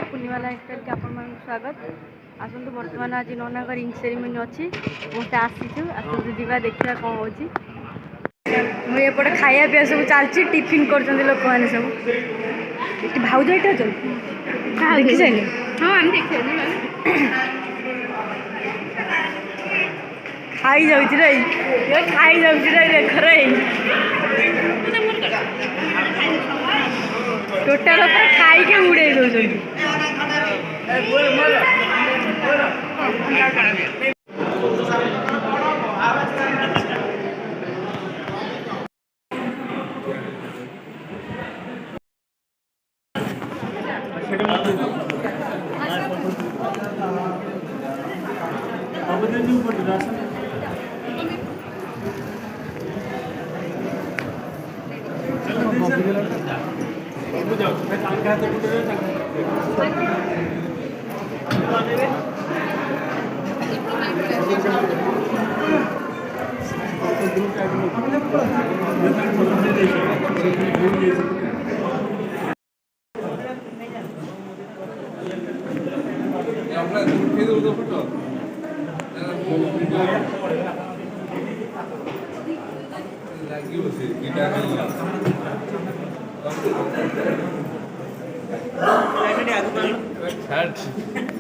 पूर्णिमा lifestyle के आपण स्वागत आसतु बर्तमान आज नना रिंग सेरेमनी अच्छी मत आसीचु आसतु जीवा देखा कौन हो एपटे खाया पीया सब चलती टिफिन कर लोक मैंने सब भाउज ये देखी सारे हाँ खाई जाऊँ खाई जाऊँ घर टोटाल खाई के उड़े दौरान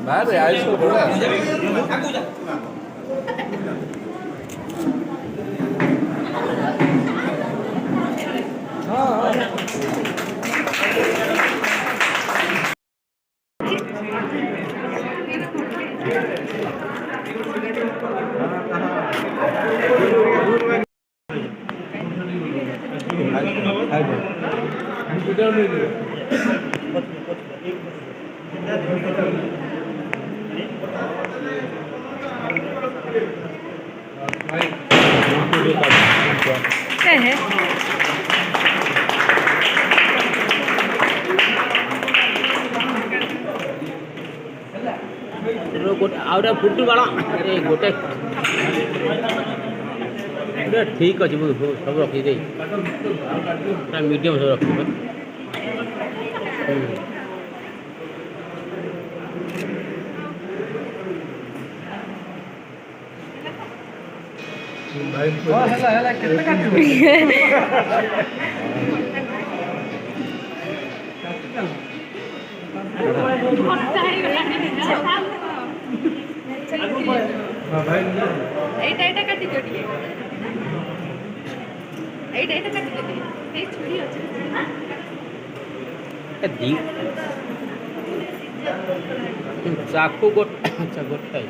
बाहर आयुष को बोला क्या है गोटे फुटू बाड़ गोटे ठीक अच्छे सब रखी मीडियम सब रखी चाकू अच्छा गोटाई